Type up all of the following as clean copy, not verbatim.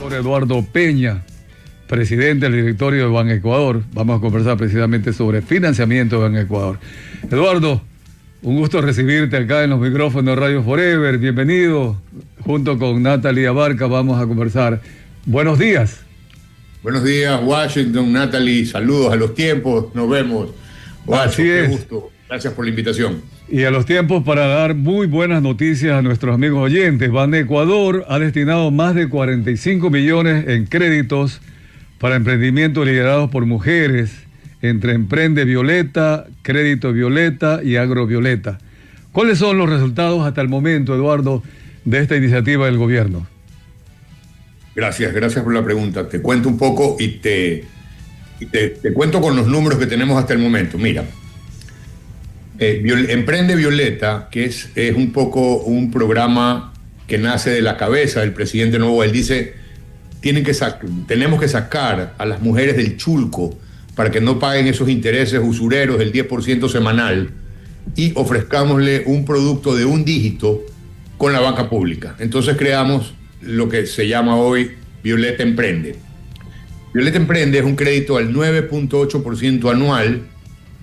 Doctor Eduardo Peña, presidente del directorio de Banecuador. Vamos a conversar precisamente sobre financiamiento de Banecuador. Eduardo, un gusto recibirte acá en los micrófonos de Radio Forever. Bienvenido. Junto con Natalie Abarca vamos a conversar. Buenos días. Buenos días, Washington. Natalie, saludos a los tiempos. Nos vemos. Así es. Qué gusto. Gracias por la invitación. Y a los tiempos para dar muy buenas noticias a nuestros amigos oyentes. Banecuador ha destinado más de 45 millones en créditos para emprendimientos liderados por mujeres, entre Emprende Violeta, Crédito Violeta y Agrovioleta. ¿Cuáles son los resultados hasta el momento, Eduardo, de esta iniciativa del gobierno? Gracias por la pregunta. Te cuento un poco y te cuento con los números que tenemos hasta el momento. Mira, Emprende Violeta, que es un poco un programa que nace de la cabeza del presidente Noboa. Él dice, tenemos que sacar a las mujeres del chulco para que no paguen esos intereses usureros del 10% semanal y ofrezcámosle un producto de un dígito con la banca pública. Entonces creamos lo que se llama hoy Violeta Emprende. Violeta Emprende es un crédito al 9.8% anual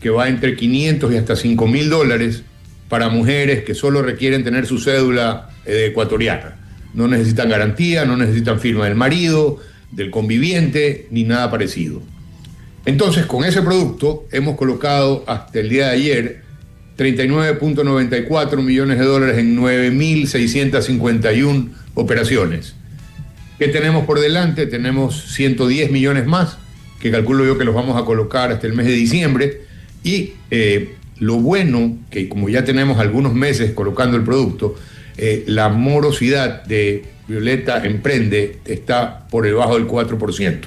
que va entre 500 y hasta $5.000 para mujeres que solo requieren tener su cédula ecuatoriana. No necesitan garantía, no necesitan firma del marido, del conviviente, ni nada parecido. Entonces, con ese producto hemos colocado hasta el día de ayer 39.94 millones de dólares en 9.651 operaciones. ¿Qué tenemos por delante? Tenemos 110 millones más, que calculo yo que los vamos a colocar hasta el mes de diciembre. Y lo bueno, que como ya tenemos algunos meses colocando el producto, la morosidad de Violeta Emprende está por debajo del 4%,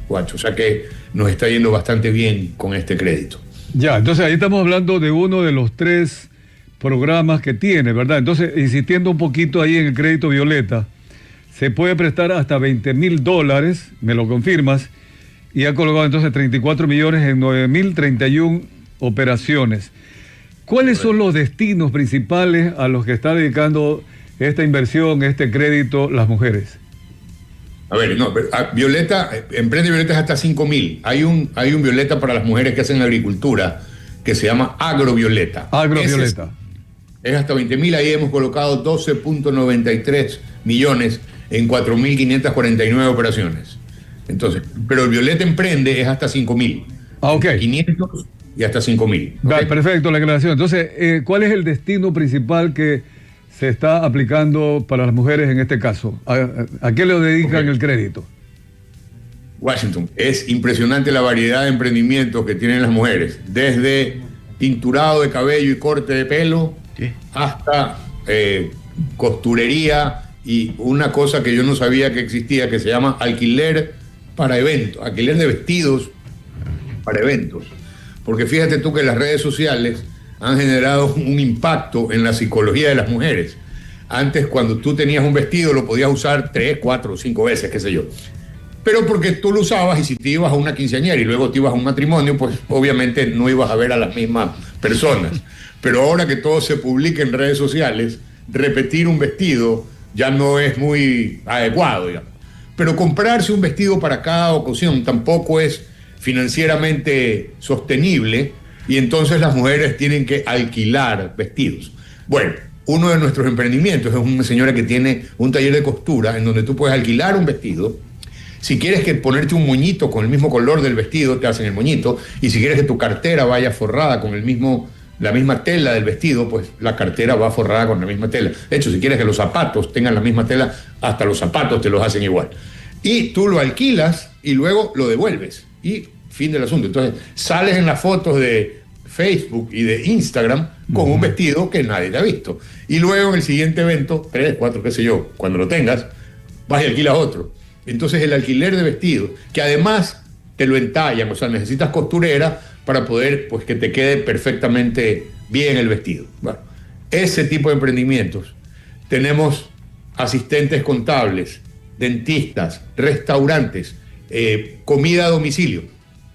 Guacho. O sea que nos está yendo bastante bien con este crédito. Ya, entonces ahí estamos hablando de uno de los 3 programas que tiene, ¿verdad? Entonces, insistiendo un poquito ahí en el crédito Violeta, se puede prestar hasta $20.000, me lo confirmas, y ha colocado entonces 34 millones en 9.031 operaciones. ¿Cuáles son los destinos principales a los que está dedicando esta inversión, este crédito, las mujeres? A ver, no, Violeta, Emprende Violeta es hasta 5.000. Hay un Violeta para las mujeres que hacen agricultura que se llama Agrovioleta. Agrovioleta. Es hasta 20.000. Ahí hemos colocado 12.93 millones en 4.549 operaciones. Entonces, pero el Violeta Emprende es hasta 5.000. Ah, ok. 500 y hasta 5.000. ¿Okay? Perfecto, la aclaración. Entonces, ¿cuál es el destino principal que se está aplicando para las mujeres en este caso? ¿A qué le dedican el crédito? Washington, es impresionante la variedad de emprendimientos que tienen las mujeres, desde tinturado de cabello y corte de pelo, ¿sí?, hasta costurería y una cosa que yo no sabía que existía, que se llama alquiler para eventos, alquiler de vestidos para eventos. Porque fíjate tú que las redes sociales han generado un impacto en la psicología de las mujeres. Antes, cuando tú tenías un vestido, lo podías usar 3, 4 o 5 veces, qué sé yo. Pero porque tú lo usabas, y si te ibas a una quinceañera y luego te ibas a un matrimonio, pues obviamente no ibas a ver a las mismas personas. Pero ahora que todo se publica en redes sociales, repetir un vestido ya no es muy adecuado, digamos. Pero comprarse un vestido para cada ocasión tampoco es financieramente sostenible, y entonces las mujeres tienen que alquilar vestidos. Bueno, uno de nuestros emprendimientos es una señora que tiene un taller de costura en donde tú puedes alquilar un vestido. Si quieres que ponerte un moñito con el mismo color del vestido, te hacen el moñito, y si quieres que tu cartera vaya forrada con la misma tela del vestido, pues la cartera va forrada con la misma tela. De hecho, si quieres que los zapatos tengan la misma tela, hasta los zapatos te los hacen igual. Y tú lo alquilas y luego lo devuelves. Y fin del asunto. Entonces, sales en las fotos de Facebook y de Instagram con un vestido que nadie te ha visto. Y luego en el siguiente evento, 3, 4, qué sé yo, cuando lo tengas, vas y alquilas otro. Entonces, el alquiler de vestidos, que además te lo entallan, o sea, necesitas costurera para poder, pues, que te quede perfectamente bien el vestido. Bueno, ese tipo de emprendimientos. Tenemos asistentes contables, dentistas, restaurantes, comida a domicilio,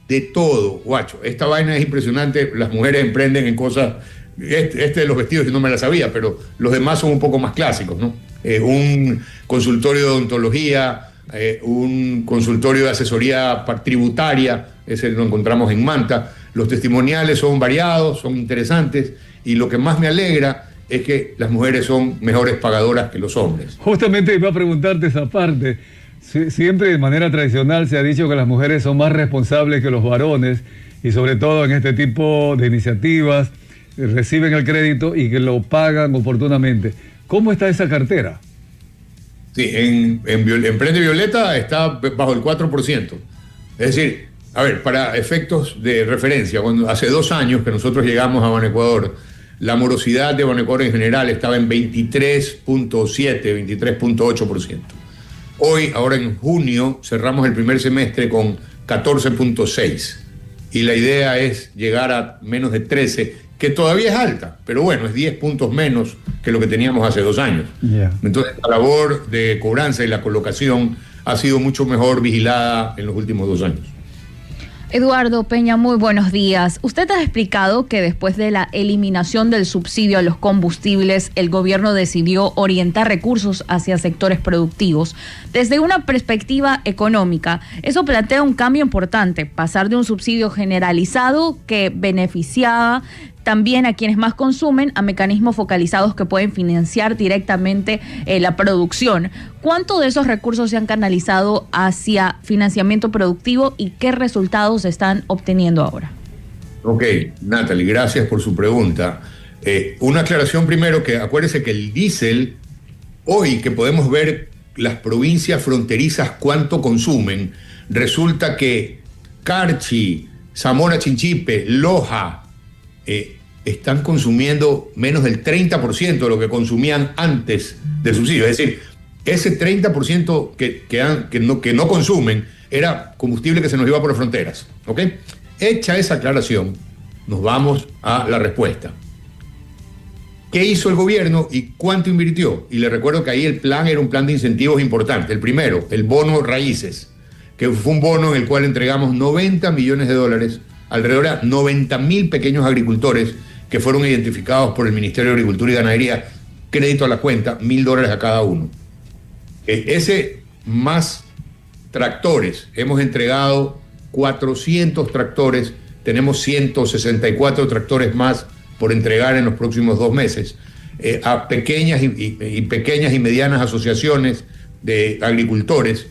de todo, guacho. Esta vaina es impresionante. Las mujeres emprenden en cosas. Este de los vestidos yo no me la sabía, pero los demás son un poco más clásicos, ¿no? Un consultorio de odontología, un consultorio de asesoría tributaria, ese lo encontramos en Manta. Los testimoniales son variados, son interesantes, y lo que más me alegra es que las mujeres son mejores pagadoras que los hombres. Justamente iba a preguntarte esa parte. Siempre de manera tradicional se ha dicho que las mujeres son más responsables que los varones, y sobre todo en este tipo de iniciativas reciben el crédito y que lo pagan oportunamente. ¿Cómo está esa cartera? Sí, en Emprende Violeta está bajo el 4%. Es decir, a ver, para efectos de referencia, cuando hace 2 años que nosotros llegamos a Banecuador, la morosidad de Banecuador en general estaba en 23.7, 23.8%. Hoy, ahora en junio, cerramos el primer semestre con 14.6%. Y la idea es llegar a menos de 13%, que todavía es alta, pero bueno, es 10 puntos menos que lo que teníamos hace 2 años. Yeah. Entonces, la labor de cobranza y la colocación ha sido mucho mejor vigilada en los últimos 2 años. Eduardo Peña, muy buenos días. Usted ha explicado que después de la eliminación del subsidio a los combustibles, el gobierno decidió orientar recursos hacia sectores productivos. Desde una perspectiva económica, eso plantea un cambio importante, pasar de un subsidio generalizado que beneficiaba también a quienes más consumen, a mecanismos focalizados que pueden financiar directamente la producción. ¿Cuánto de esos recursos se han canalizado hacia financiamiento productivo y qué resultados están obteniendo ahora? Ok, Natalie, gracias por su pregunta. Una aclaración primero, que acuérdese que el diésel, hoy que podemos ver las provincias fronterizas cuánto consumen, resulta que Carchi, Zamora Chinchipe, Loja, están consumiendo menos del 30% de lo que consumían antes del subsidio. Es decir, ese 30% que no consumen era combustible que se nos iba por las fronteras. ¿Ok? Hecha esa aclaración, nos vamos a la respuesta. ¿Qué hizo el gobierno y cuánto invirtió? Y le recuerdo que ahí el plan era un plan de incentivos importante. El primero, el bono raíces, que fue un bono en el cual entregamos $90 millones, alrededor de 90.000 pequeños agricultores que fueron identificados por el Ministerio de Agricultura y Ganadería, crédito a la cuenta, $1.000 a cada uno. Ese más tractores, hemos entregado 400 tractores, tenemos 164 tractores más por entregar en los próximos 2 meses, a pequeñas y medianas asociaciones de agricultores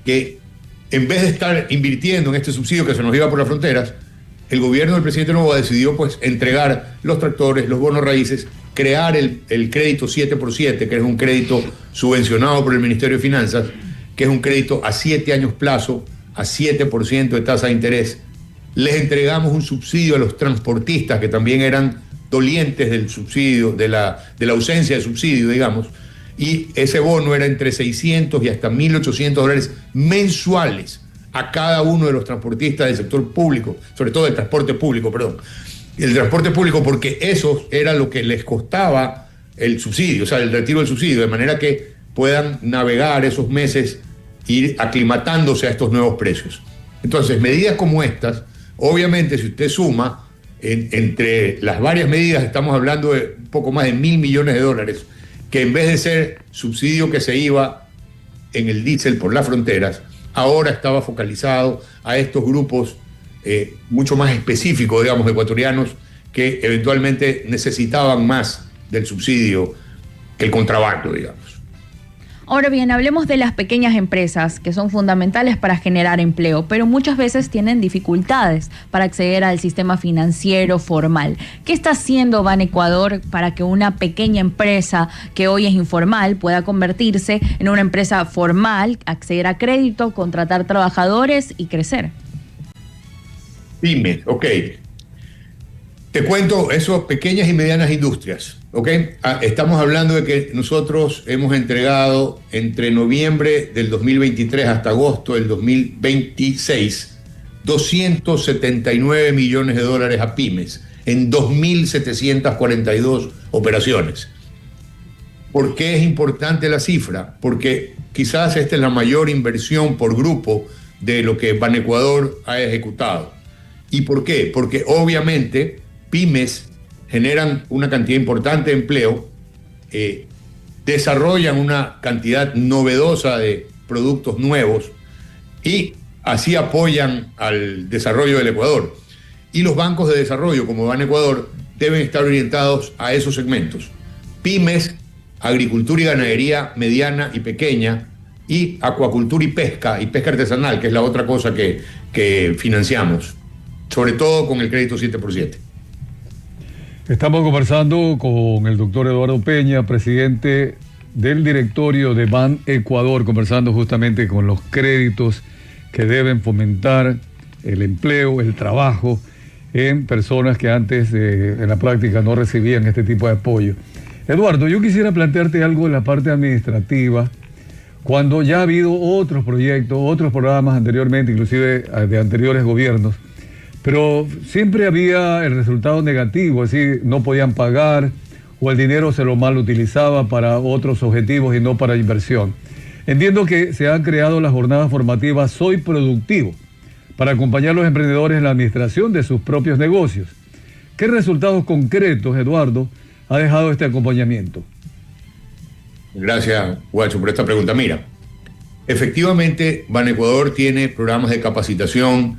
que, en vez de estar invirtiendo en este subsidio que se nos iba por las fronteras, el gobierno del presidente Noboa decidió pues entregar los tractores, los bonos raíces, crear el crédito 7x7, que es un crédito subvencionado por el Ministerio de Finanzas, que es un crédito a 7 años plazo, a 7% de tasa de interés. Les entregamos un subsidio a los transportistas, que también eran dolientes del subsidio, de la ausencia de subsidio, digamos, y ese bono era entre $600 y hasta $1.800 mensuales a cada uno de los transportistas del sector público, sobre todo del transporte público, perdón. El transporte público, porque eso era lo que les costaba el subsidio, o sea, el retiro del subsidio, de manera que puedan navegar esos meses, ir aclimatándose a estos nuevos precios. Entonces, medidas como estas, obviamente, si usted suma, entre las varias medidas, estamos hablando de un poco más de $1.000 millones, que en vez de ser subsidio que se iba en el diésel por las fronteras, ahora estaba focalizado a estos grupos mucho más específicos, digamos, ecuatorianos, que eventualmente necesitaban más del subsidio que el contrabando, digamos. Ahora bien, hablemos de las pequeñas empresas, que son fundamentales para generar empleo, pero muchas veces tienen dificultades para acceder al sistema financiero formal. ¿Qué está haciendo Banecuador para que una pequeña empresa que hoy es informal pueda convertirse en una empresa formal, acceder a crédito, contratar trabajadores y crecer? Pymes, ok. Te cuento eso, pequeñas y medianas industrias, ¿ok? Estamos hablando de que nosotros hemos entregado entre noviembre del 2023 hasta agosto del 2026 $279 millones a pymes en 2.742 operaciones. ¿Por qué es importante la cifra? Porque quizás esta es la mayor inversión por grupo de lo que Banecuador ha ejecutado. ¿Y por qué? Porque obviamente pymes generan una cantidad importante de empleo, desarrollan una cantidad novedosa de productos nuevos y así apoyan al desarrollo del Ecuador. Y los bancos de desarrollo, como Banecuador, deben estar orientados a esos segmentos. Pymes, agricultura y ganadería mediana y pequeña, y acuacultura y pesca artesanal, que es la otra cosa que financiamos, sobre todo con el crédito 7x7. Estamos conversando con el doctor Eduardo Peña, presidente del directorio de Banecuador, conversando justamente con los créditos que deben fomentar el empleo, el trabajo en personas que antes en la práctica no recibían este tipo de apoyo. Eduardo, yo quisiera plantearte algo en la parte administrativa, cuando ya ha habido otros proyectos, otros programas anteriormente, inclusive de anteriores gobiernos, pero siempre había el resultado negativo, es decir, no podían pagar o el dinero se lo mal utilizaba para otros objetivos y no para inversión. Entiendo que se han creado las jornadas formativas Soy Productivo para acompañar a los emprendedores en la administración de sus propios negocios. ¿Qué resultados concretos, Eduardo, ha dejado este acompañamiento? Gracias, Guacho, por esta pregunta. Mira, efectivamente, Banecuador tiene programas de capacitación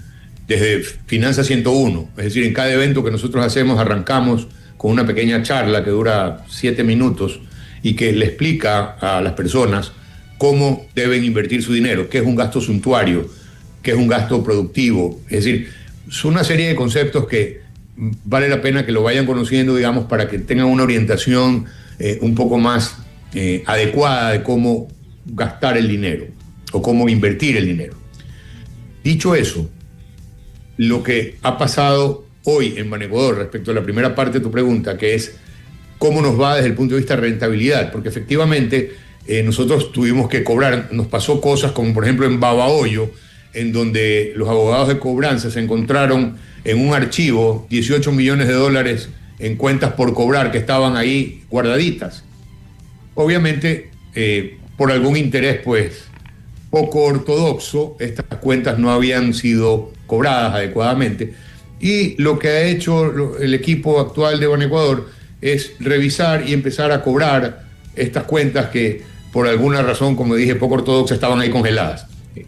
desde Finanza 101, es decir, en cada evento que nosotros hacemos arrancamos con una pequeña charla que dura 7 minutos y que le explica a las personas cómo deben invertir su dinero, qué es un gasto suntuario, qué es un gasto productivo. Es decir, son una serie de conceptos que vale la pena que lo vayan conociendo, digamos, para que tengan una orientación un poco más adecuada de cómo gastar el dinero o cómo invertir el dinero. Dicho eso, lo que ha pasado hoy en Banecuador respecto a la primera parte de tu pregunta, que es cómo nos va desde el punto de vista de rentabilidad, porque efectivamente nosotros tuvimos que cobrar, nos pasó cosas como por ejemplo en Babahoyo, en donde los abogados de cobranza se encontraron en un archivo 18 millones de dólares en cuentas por cobrar que estaban ahí guardaditas. Obviamente, por algún interés pues poco ortodoxo, estas cuentas no habían sido cobradas adecuadamente, y lo que ha hecho el equipo actual de Banecuador es revisar y empezar a cobrar estas cuentas que por alguna razón, como dije, poco ortodoxa, estaban ahí congeladas.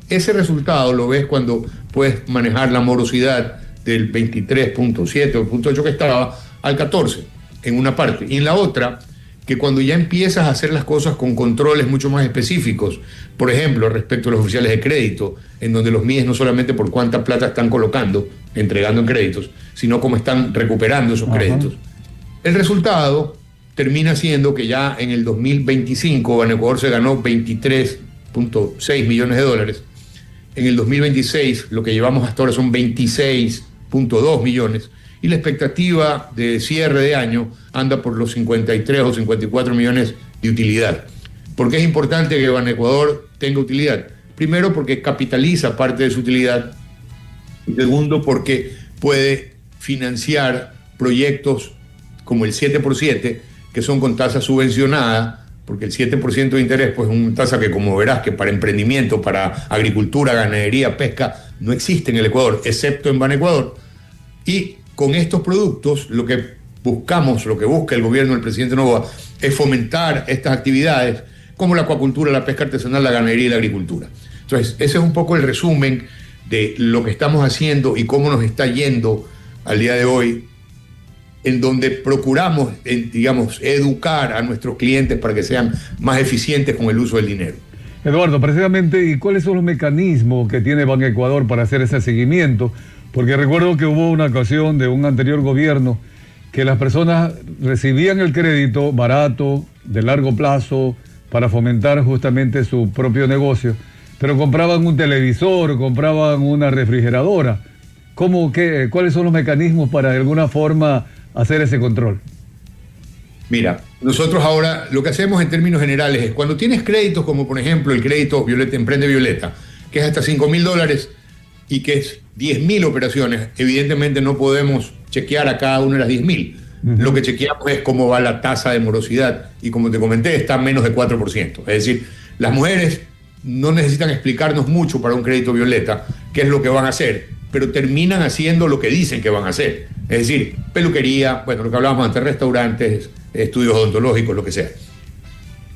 Ese resultado lo ves cuando puedes manejar la morosidad del 23.7 o 0.8 que estaba al 14 en una parte, y en la otra que cuando ya empiezas a hacer las cosas con controles mucho más específicos, por ejemplo, respecto a los oficiales de crédito, en donde los mides no solamente por cuánta plata están colocando, entregando en créditos, sino cómo están recuperando esos créditos. El resultado termina siendo que ya en el 2025 Banecuador se ganó 23.6 millones de dólares. En el 2026 lo que llevamos hasta ahora son 26.2 millones. Y la expectativa de cierre de año anda por los 53 o 54 millones de utilidad. ¿Por qué es importante que Banecuador tenga utilidad? Primero, porque capitaliza parte de su utilidad. Y segundo, porque puede financiar proyectos como el 7x7, que son con tasa subvencionada, porque el 7% de interés pues, es una tasa que, como verás, que para emprendimiento, para agricultura, ganadería, pesca, no existe en el Ecuador, excepto en Banecuador. Y con estos productos, lo que buscamos, lo que busca el gobierno del presidente Noboa, es fomentar estas actividades como la acuacultura, la pesca artesanal, la ganadería y la agricultura. Entonces, ese es un poco el resumen de lo que estamos haciendo y cómo nos está yendo al día de hoy, en donde procuramos, digamos, educar a nuestros clientes para que sean más eficientes con el uso del dinero. Eduardo, precisamente, ¿y cuáles son los mecanismos que tiene Banecuador para hacer ese seguimiento? Porque recuerdo que hubo una ocasión de un anterior gobierno que las personas recibían el crédito barato, de largo plazo, para fomentar justamente su propio negocio, pero compraban un televisor, compraban una refrigeradora. ¿Cuáles son los mecanismos para de alguna forma hacer ese control? Mira, nosotros ahora lo que hacemos en términos generales es cuando tienes créditos como por ejemplo el crédito Violeta, Emprende Violeta, que es hasta $5.000 y que es 10.000 operaciones, evidentemente no podemos chequear a cada una de las 10.000. Lo que chequeamos es cómo va la tasa de morosidad y como te comenté está menos de 4%. Es decir, las mujeres no necesitan explicarnos mucho para un crédito Violeta qué es lo que van a hacer, pero terminan haciendo lo que dicen que van a hacer. Es decir, peluquería, bueno, lo que hablábamos antes, restaurantes, estudios odontológicos, lo que sea.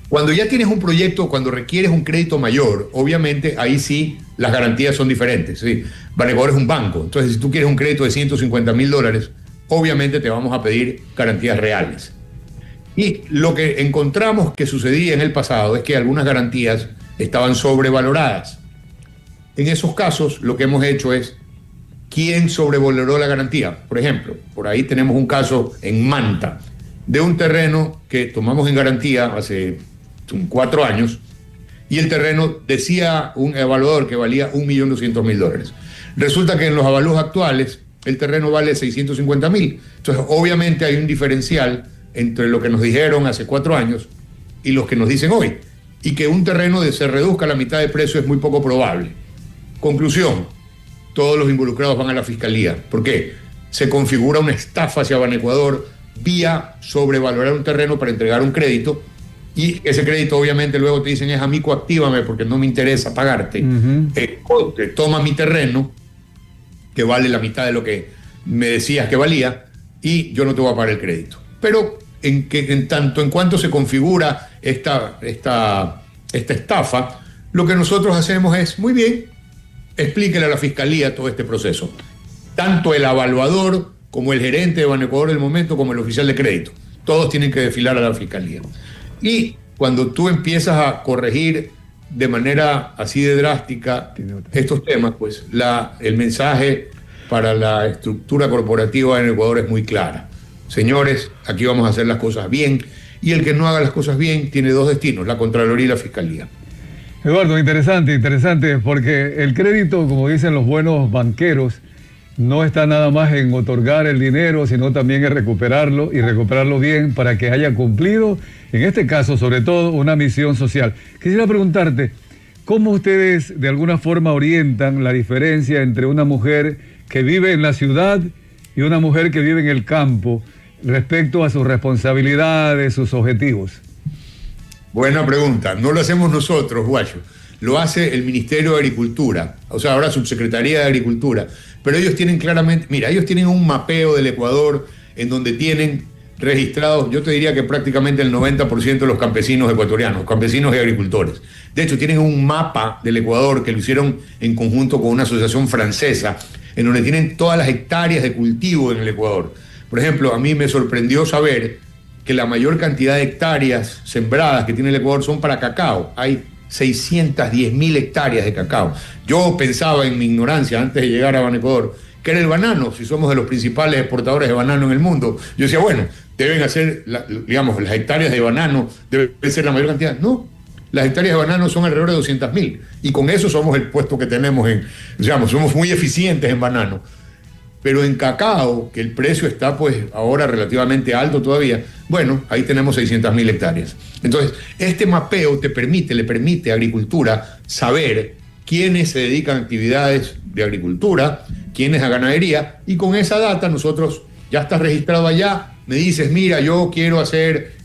Cuando ya tienes un proyecto, cuando requieres un crédito mayor, obviamente ahí sí las garantías son diferentes. ¿Sí? Banecoagro es un banco, entonces si tú quieres un crédito de $150,000, obviamente te vamos a pedir garantías reales. Y lo que encontramos que sucedía en el pasado es que algunas garantías estaban sobrevaloradas. En esos casos lo que hemos hecho es, ¿quién sobrevaloró la garantía? Por ejemplo, por ahí tenemos un caso en Manta de un terreno que tomamos en garantía hace 4 años y el terreno decía un evaluador que valía $1.200.000. Resulta que en los avalúos actuales el terreno vale $650,000. Entonces, obviamente hay un diferencial entre lo que nos dijeron hace 4 años y los que nos dicen hoy. Y que un terreno se reduzca a la mitad de precio es muy poco probable. Conclusión, todos los involucrados van a la fiscalía. ¿Por qué? Se configura una estafa hacia Banecuador vía sobrevalorar un terreno para entregar un crédito, y ese crédito obviamente luego te dicen es amigo, actívame porque no me interesa pagarte. Toma mi terreno, que vale la mitad de lo que me decías que valía, y yo no te voy a pagar el crédito. Pero en tanto en cuanto se configura esta estafa, lo que nosotros hacemos es, muy bien, explíquele a la fiscalía todo este proceso. Tanto el evaluador como el gerente de Banecuador del momento, como el oficial de crédito, todos tienen que desfilar a la fiscalía. Y cuando tú empiezas a corregir de manera así de drástica estos temas, pues el mensaje para la estructura corporativa en Ecuador es muy clara. Señores, aquí vamos a hacer las cosas bien, y el que no haga las cosas bien tiene 2 destinos, la Contraloría y la Fiscalía. Eduardo, interesante, porque el crédito, como dicen los buenos banqueros, no está nada más en otorgar el dinero, sino también en recuperarlo, y recuperarlo bien para que haya cumplido, en este caso, sobre todo, una misión social. Quisiera preguntarte, ¿cómo ustedes de alguna forma orientan la diferencia entre una mujer que vive en la ciudad y una mujer que vive en el campo respecto a sus responsabilidades, sus objetivos? Buena pregunta. No lo hacemos nosotros, Guacho. Lo hace el Ministerio de Agricultura, o sea, ahora Subsecretaría de Agricultura. Pero ellos tienen claramente, mira, ellos tienen un mapeo del Ecuador en donde tienen registrados, yo te diría que prácticamente el 90% de los campesinos ecuatorianos, campesinos y agricultores. De hecho, tienen un mapa del Ecuador que lo hicieron en conjunto con una asociación francesa, en donde tienen todas las hectáreas de cultivo en el Ecuador. Por ejemplo, a mí me sorprendió saber que la mayor cantidad de hectáreas sembradas que tiene el Ecuador son para cacao. Hay 610.000 hectáreas de cacao. Yo pensaba en mi ignorancia antes de llegar a Banecuador que era el banano, si somos de los principales exportadores de banano en el mundo. Yo decía, bueno, deben hacer, digamos, las hectáreas de banano deben ser la mayor cantidad. No, las hectáreas de banano son alrededor de 200.000, y con eso somos el puesto que tenemos digamos, somos muy eficientes en banano. Pero en cacao, que el precio está pues ahora relativamente alto todavía, bueno, ahí tenemos 600.000 hectáreas. Entonces, este mapeo le permite a Agricultura saber quiénes se dedican a actividades de agricultura, quiénes a ganadería, y con esa data nosotros, ya estás registrado allá, me dices, mira, yo quiero hacer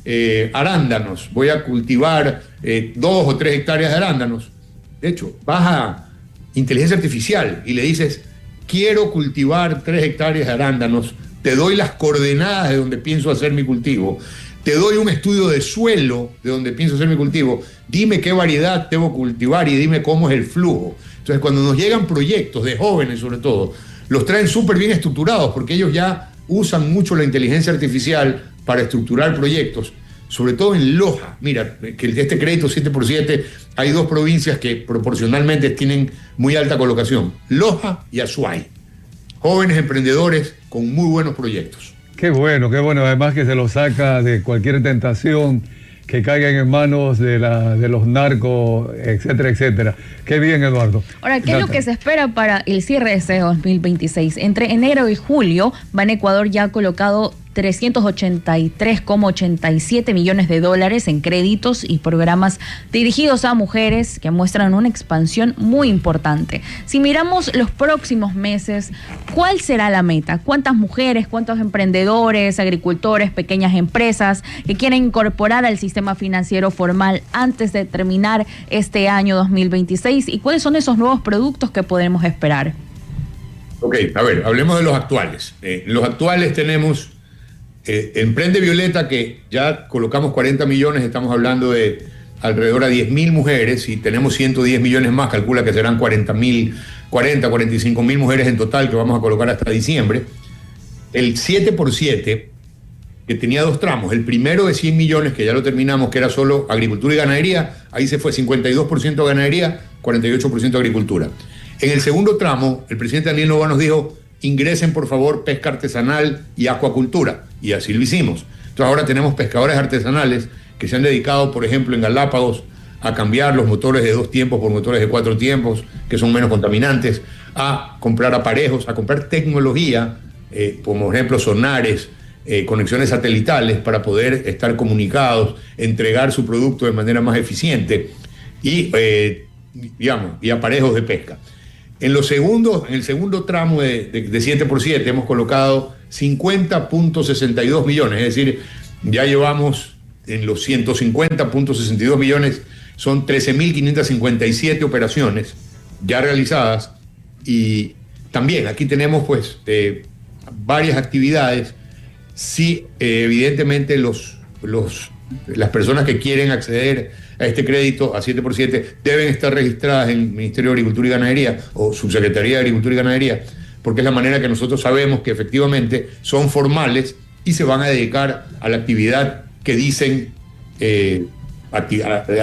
arándanos, voy a cultivar 2 o 3 hectáreas de arándanos. De hecho, vas a inteligencia artificial y le dices, quiero cultivar 3 hectáreas de arándanos, te doy las coordenadas de donde pienso hacer mi cultivo, te doy un estudio de suelo de donde pienso hacer mi cultivo, dime qué variedad debo cultivar y dime cómo es el flujo. Entonces, cuando nos llegan proyectos de jóvenes, sobre todo, los traen súper bien estructurados, porque ellos ya usan mucho la inteligencia artificial para estructurar proyectos, sobre todo en Loja. Mira, que este crédito 7x7, hay 2 provincias que proporcionalmente tienen muy alta colocación, Loja y Azuay. Jóvenes emprendedores con muy buenos proyectos. Qué bueno, además que se lo saca de cualquier tentación que caigan en manos de los narcos, etcétera, etcétera. Qué bien, Eduardo. Ahora, ¿qué es lo que se espera para el cierre de este 2026? Entre enero y julio, Banecuador ya ha colocado 383,87 millones de dólares en créditos y programas dirigidos a mujeres que muestran una expansión muy importante. Si miramos los próximos meses, ¿cuál será la meta? ¿Cuántas mujeres, cuántos emprendedores, agricultores, pequeñas empresas que quieren incorporar al sistema financiero formal antes de terminar este año 2026? ¿Y cuáles son esos nuevos productos que podemos esperar? Ok, a ver, hablemos de los actuales. Los actuales tenemos Emprende Violeta, que ya colocamos 40 millones, estamos hablando de alrededor a 10.000 mujeres y tenemos 110 millones más, calcula que serán 45.000 mujeres en total que vamos a colocar hasta diciembre. El 7x7, que tenía dos tramos, el primero de 100 millones, que ya lo terminamos, que era solo agricultura y ganadería, ahí se fue 52% ganadería, 48% agricultura. En el segundo tramo, el presidente Daniel Noboa nos dijo, ingresen por favor pesca artesanal y acuacultura, y así lo hicimos. Entonces ahora tenemos pescadores artesanales que se han dedicado, por ejemplo, en Galápagos, a cambiar los motores de 2 tiempos por motores de 4 tiempos, que son menos contaminantes, a comprar aparejos, a comprar tecnología, como por ejemplo sonares, conexiones satelitales para poder estar comunicados, entregar su producto de manera más eficiente y aparejos de pesca. En el segundo tramo de 7x7 hemos colocado 50.62 millones, es decir, ya llevamos en los 150.62 millones, son 13.557 operaciones ya realizadas, y también aquí tenemos pues varias actividades. Sí, evidentemente las personas que quieren acceder a este crédito a 7x7 deben estar registradas en el Ministerio de Agricultura y Ganadería o Subsecretaría de Agricultura y Ganadería, porque es la manera que nosotros sabemos que efectivamente son formales y se van a dedicar a la actividad que dicen a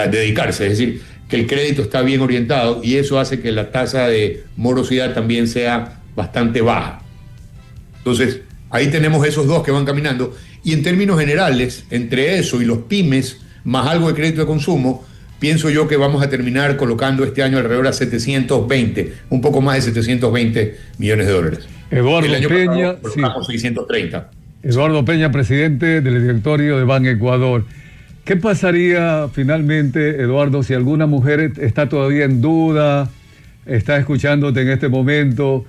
dedicarse, es decir, que el crédito está bien orientado, y eso hace que la tasa de morosidad también sea bastante baja. Entonces, ahí tenemos esos dos que van caminando, y en términos generales, entre eso y los pymes, más algo de crédito de consumo, pienso yo que vamos a terminar colocando este año alrededor a 720, un poco más de 720 millones de dólares. Eduardo el año Peña, pasado colocamos 630. Eduardo Peña, presidente del directorio de Ban Ecuador. ¿Qué pasaría finalmente, Eduardo, si alguna mujer está todavía en duda, está escuchándote en este momento?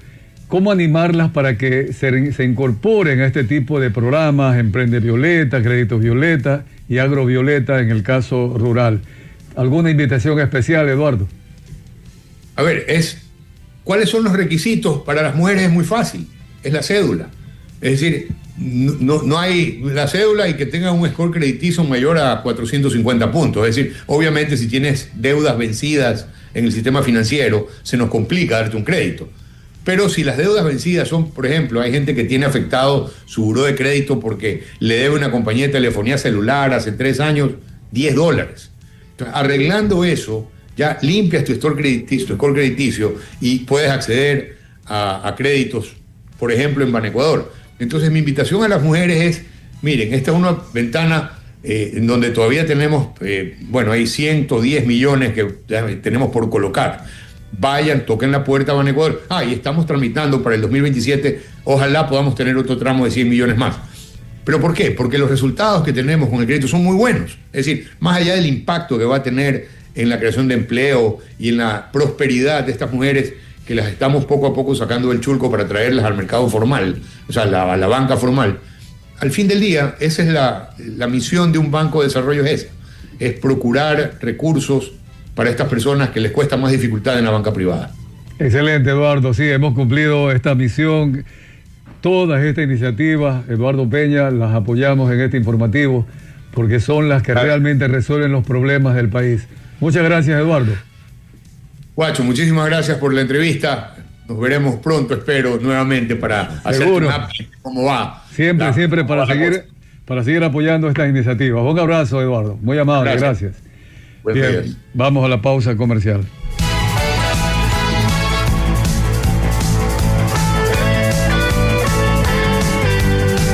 ¿Cómo animarlas para que se incorporen a este tipo de programas, Emprende Violeta, Crédito Violeta y Agro Violeta en el caso rural? ¿Alguna invitación especial, Eduardo? A ver, ¿cuáles son los requisitos? Para las mujeres es muy fácil, es la cédula. Es decir, no hay la cédula y que tenga un score crediticio mayor a 450 puntos. Es decir, obviamente si tienes deudas vencidas en el sistema financiero, se nos complica darte un crédito. Pero si las deudas vencidas son, por ejemplo, hay gente que tiene afectado su buró de crédito porque le debe una compañía de telefonía celular hace 3 años $10. Entonces, arreglando eso, ya limpias tu score crediticio y puedes acceder a créditos, por ejemplo, en Ban Ecuador. Entonces mi invitación a las mujeres es, miren, esta es una ventana en donde todavía tenemos, hay 110 millones que tenemos por colocar. Vayan, toquen la puerta a Ban Ecuador. Y estamos tramitando para el 2027, ojalá podamos tener otro tramo de 100 millones más. ¿Pero por qué? Porque los resultados que tenemos con el crédito son muy buenos. Es decir, más allá del impacto que va a tener en la creación de empleo y en la prosperidad de estas mujeres, que las estamos poco a poco sacando del chulco para traerlas al mercado formal, o sea, a la banca formal. Al fin del día, esa es la misión de un banco de desarrollo, es procurar recursos para estas personas que les cuesta más dificultad en la banca privada. Excelente, Eduardo. Sí, hemos cumplido esta misión. Todas estas iniciativas, Eduardo Peña, las apoyamos en este informativo porque son las que realmente resuelven los problemas del país. Muchas gracias, Eduardo. Guacho, muchísimas gracias por la entrevista. Nos veremos pronto, espero, nuevamente para hacer un update de cómo va. Siempre para seguir apoyando estas iniciativas. Un abrazo, Eduardo. Muy amable, gracias. Bien, vamos a la pausa comercial.